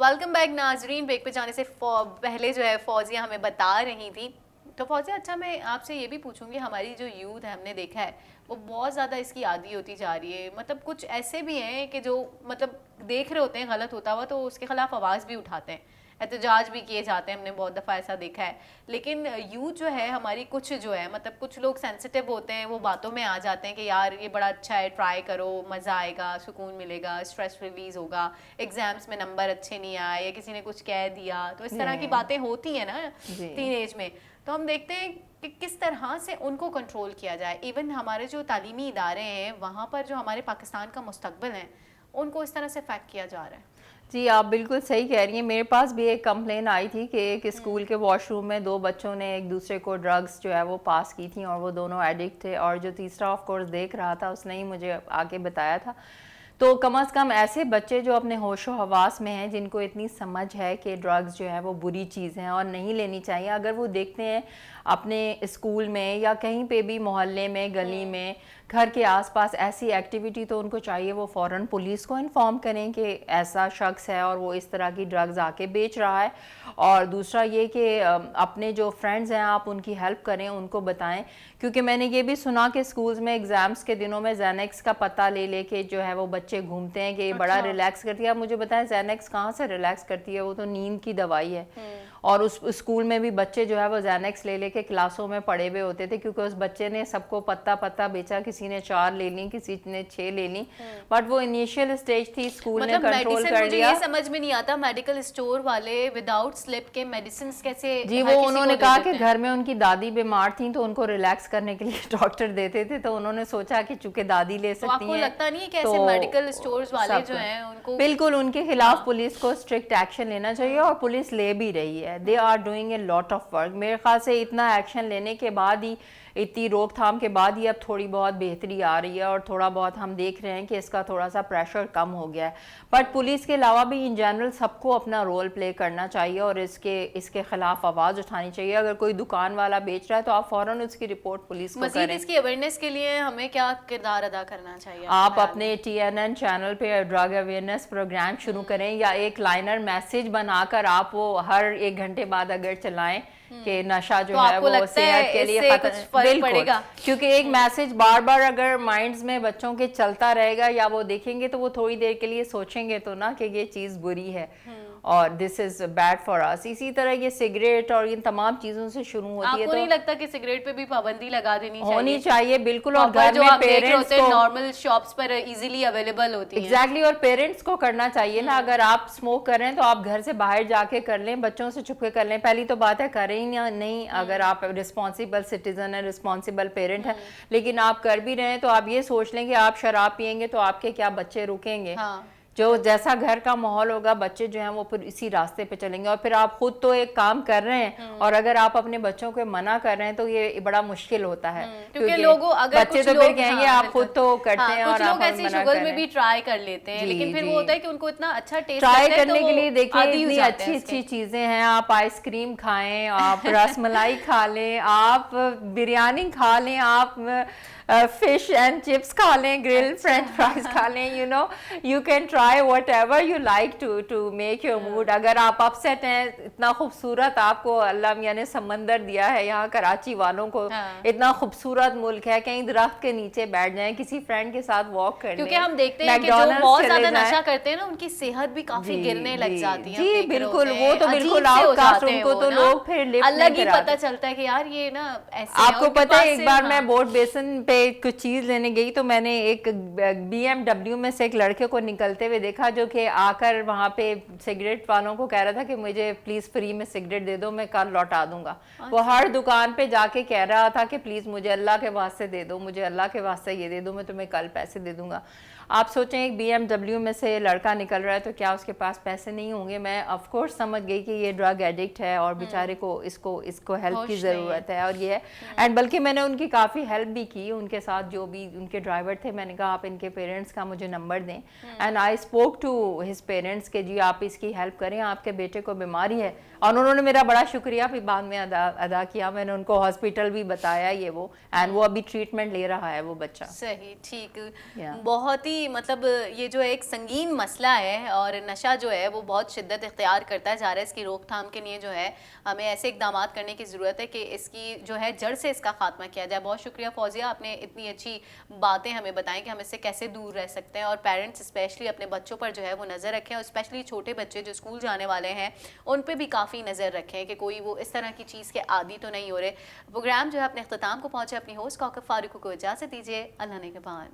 Welcome back ناظرین. Break پہ جانے سے پہلے جو ہے فوزیہ ہمیں بتا رہی تھی. تو فوزیہ اچھا میں آپ سے یہ بھی پوچھوں گی, ہماری جو یوتھ ہے ہم نے دیکھا ہے وہ بہت زیادہ اس کی عادی ہوتی جا رہی ہے. مطلب کچھ ایسے بھی ہیں کہ جو مطلب دیکھ رہے ہوتے ہیں غلط ہوتا ہوا تو اس کے خلاف آواز بھی اٹھاتے ہیں, احتجاج بھی کیے جاتے ہیں, ہم نے بہت دفعہ ایسا دیکھا ہے. لیکن یوتھ جو ہے ہماری کچھ جو ہے مطلب کچھ لوگ سینسیٹیو ہوتے ہیں, وہ باتوں میں آ جاتے ہیں کہ یار یہ بڑا اچھا ہے, ٹرائی کرو, مزہ آئے گا, سکون ملے گا, اسٹریس ریلیز ہوگا, ایگزامس میں نمبر اچھے نہیں آئے یا کسی نے کچھ کہہ دیا, تو اس طرح کی باتیں ہوتی ہیں نا ٹین ایج میں. تو ہم دیکھتے ہیں کہ کس طرح سے ان کو کنٹرول کیا جائے. ایون ہمارے جو تعلیمی ادارے ہیں وہاں پر جو ہمارے پاکستان کا مستقبل ہے ان کو اس طرح سے افیکٹ کیا جا رہا ہے. جی آپ بالکل صحیح کہہ رہی ہیں. میرے پاس بھی ایک کمپلین آئی تھی کہ ایک اسکول کے واش روم میں 2 بچوں نے ایک دوسرے کو ڈرگز جو ہے وہ پاس کی تھیں اور وہ دونوں ایڈکٹ تھے, اور جو تیسرا آف کورس دیکھ رہا تھا اس نے ہی مجھے آگے بتایا تھا. تو کم از کم ایسے بچے جو اپنے ہوش و حواس میں ہیں, جن کو اتنی سمجھ ہے کہ ڈرگز جو ہے وہ بری چیز ہیں اور نہیں لینی چاہیے, اگر وہ دیکھتے ہیں اپنے اسکول میں یا کہیں پہ بھی محلے میں, گلی میں, گھر کے آس پاس ایسی ایکٹیویٹی, تو ان کو چاہیے وہ فوراً پولیس کو انفارم کریں کہ ایسا شخص ہے اور وہ اس طرح کی ڈرگز آ کے بیچ رہا ہے. اور دوسرا یہ کہ اپنے جو فرینڈز ہیں آپ ان کی ہیلپ کریں, ان کو بتائیں, کیونکہ میں نے یہ بھی سنا کہ اسکولز میں ایگزامس کے دنوں میں زینکس کا پتہ لے لے کے جو ہے وہ بچے گھومتے ہیں کہ یہ بڑا ریلیکس کرتی ہے. اب مجھے بتائیں زینکس کہاں سے ریلیکس کرتی ہے, وہ تو نیند کی دوائی ہے. اور اس اسکول میں بھی بچے جو ہے وہ زینکس لے لے کے کلاسوں میں پڑے ہوئے ہوتے تھے, کیونکہ اس بچے نے سب کو پتہ بیچا, کسی نے 4 لے لیں, کسی نے 6 لے لیں, بٹ وہ انیشیل اسٹیج تھی, اسکول نے کنٹرول کر لیا. مجھے یہ سمجھ میں نہیں آتا میڈیکل اسٹور والے وداؤٹ سلپ کے میڈیسنز کیسے. جی وہ انہوں نے کہا کہ گھر میں ان کی دادی بیمار تھیں تو ان کو ریلیکس کرنے کے لیے ڈاکٹر دیتے تھے, تو انہوں نے سوچا کہ چونکہ دادی لے سکتی ہیں. آپ کو لگتا نہیں ہے کہ ایسے میڈیکل اسٹورز والے جو ہیں ان کو بالکل ان کے خلاف پولیس کو اسٹرکٹ ایکشن لینا چاہیے, اور پولیس لے بھی رہی ہے. They are doing a lot of work. میرے خیال سے اتنا ایکشن لینے کے بعد ہی, اتنی روک تھام کے بعد ہی اب تھوڑی بہت بہتری آ رہی ہے, اور تھوڑا بہت ہم دیکھ رہے ہیں کہ اس کا تھوڑا سا پریشر کم ہو گیا ہے. بٹ پولیس کے علاوہ بھی ان جنرل سب کو اپنا رول پلے کرنا چاہیے اور اس کے خلاف آواز اٹھانی چاہیے. اگر کوئی دکان والا بیچ رہا ہے تو آپ فوراً اس کی رپورٹ پولیس کو کریں. مزید اس کی اویئرنیس کے لیے ہمیں کیا کردار ادا کرنا چاہیے؟ آپ اپنے TNN چینل پہ ڈرگ اویئرنیس پروگرام شروع کریں, یا ایک لائنر میسیج بنا کر آپ وہ ہر 1 گھنٹے بعد اگر چلائیں کہ نشہ جو ہے وہ صحت کے لیے پڑے گا. کیونکہ ایک میسیج بار بار اگر مائنڈز میں بچوں کے چلتا رہے گا یا وہ دیکھیں گے تو وہ تھوڑی دیر کے لیے سوچیں گے تو نا کہ یہ چیز بری ہے اور دس از بیڈ فار اس. اسی طرح یہ سگریٹ اور ان تمام چیزوں سے شروع ہوتی ہے. آپ کو نہیں لگتا کہ سگریٹ پہ بھی پابندی لگا دینی ہونی چاہیے؟ بالکل. اور گھر میں پیرنٹس کو نارمل شاپس پر ایزیلی اویلیبل ہوتی ہیں. ایگزیکٹلی, اور پیرنٹس کو کرنا چاہیے نا, اگر آپ اسموک کر رہے ہیں تو آپ گھر سے باہر جا کے کر لیں, بچوں سے چھپ کے کر لیں. پہلی تو بات ہے کریں ہی نہیں, اگر آپ رسپانسیبل سٹیزن ہیں, رسپانسیبل پیرنٹ ہیں. لیکن آپ کر بھی رہے ہیں تو آپ یہ سوچ لیں کہ آپ شراب پیئیں گے تو آپ کے کیا بچے رکیں گے. جو جیسا گھر کا ماحول ہوگا بچے جو ہیں وہ پھر اسی راستے پہ چلیں گے. اور پھر آپ خود تو ایک کام کر رہے ہیں اور اگر آپ اپنے بچوں کو منع کر رہے ہیں تو یہ بڑا مشکل ہوتا ہے, کیونکہ بچے تو پھر کہیں گے آپ خود تو کرتے ہیں. اور کچھ لوگ ایسی شوگر میں بھی ٹرائی کر لیتے ہیں, لیکن پھر وہ ہوتا ہے کہ ان کو اتنا اچھا ٹیسٹ ٹرائی کرنے کے لیے دیکھیں اتنی اچھی چیزیں ہیں. آپ آئس کریم کھائیں, آپ رس ملائی کھا لیں, آپ بریانی کھا لیں, آپ فش اینڈ چپس کھا لیں, گرل فرینچ فرائز کھا لیں. you can try whatever you like to make your mood. اگر آپ اپسیٹ ہیں, اتنا خوبصورت آپ کو اللہ میاں نے سمندر دیا ہے, یہاں کراچی والوں کو اتنا خوبصورت ملک ہے, کہیں درخت کے نیچے بیٹھ جائیں, کسی فرینڈ کے ساتھ واک کر لیں. کیونکہ ہم دیکھتے ہیں کہ جو بہت زیادہ نشہ کرتے ہیں نا ان کی صحت بھی کافی گرنے لگ جاتی ہے. جی بالکل, وہ تو بالکل آؤٹ کاسٹ, ان کو تو لوگ پھر لفٹ الگ ہی پتہ چلتا ہے کہ یار یہ نا ایسے. آپ کو پتہ ہے ایک بار میں بورڈ بیسن پہ کچھ چیز لینے گئی تو میں نے ایک BMW میں سے ایک لڑکے کو نکلتے ہوئے دیکھا جو کہ آ کر وہاں پہ سگریٹ والوں کو کہہ رہا تھا کہ مجھے پلیز فری میں سگریٹ دے دو, میں کل لوٹا دوں گا. وہ ہر دکان پہ جا کے کہہ رہا تھا کہ پلیز مجھے اللہ کے واسطے دے دو, مجھے اللہ کے واسطے یہ دے دو, میں تمہیں کل پیسے دے دوں گا. آپ سوچیں ایک BMW میں سے لڑکا نکل رہا ہے تو کیا اس کے پاس پیسے نہیں ہوں گے؟ میں آف کورس سمجھ گئی کہ یہ ڈرگ ایڈکٹ ہے اور بیچارے کو اس کو ہیلپ کی ضرورت ہے, اور یہ ہے. اینڈ بلکہ میں نے ان کی کافی ہیلپ بھی کی, ان کے ساتھ جو بھی ان کے ڈرائیور تھے میں نے کہا آپ ان کے پیرنٹس کا مجھے نمبر دیں, and I spoke to his parents کہ جی آپ اس کی ہیلپ کریں, آپ کے بیٹے کو بیماری ہے. اور انہوں نے میرا بڑا شکریہ بھی بعد میں ادا کیا. میں نے ان کو ہاسپٹل بھی بتایا یہ وہ, اینڈ وہ ابھی ٹریٹمنٹ لے رہا ہے وہ بچہ. صحیح, ٹھیک, بہت ہی ہی مطلب یہ جو ایک سنگین مسئلہ ہے اور نشہ جو ہے وہ بہت شدت اختیار کرتا جا رہا ہے. اس کی روک تھام کے لیے جو ہے ہمیں ایسے اقدامات کرنے کی ضرورت ہے کہ اس کی جو ہے جڑ سے اس کا خاتمہ کیا جائے. بہت شکریہ فوزیہ, آپ نے اتنی اچھی باتیں ہمیں بتائیں کہ ہم اس سے کیسے دور رہ سکتے ہیں, اور پیرنٹس اسپیشلی اپنے بچوں پر جو ہے وہ نظر رکھیں, اور اسپیشلی چھوٹے بچے جو اسکول جانے والے ہیں ان پہ بھی کافی نظر رکھیں کہ کوئی وہ اس طرح کی چیز کے عادی تو نہیں ہو رہے. پروگرام جو ہے اپنے اختتام کو پہنچے. اپنی ہوسٹ کوثر فاروق کو اجازت دیجیے. اللہ نگہبان.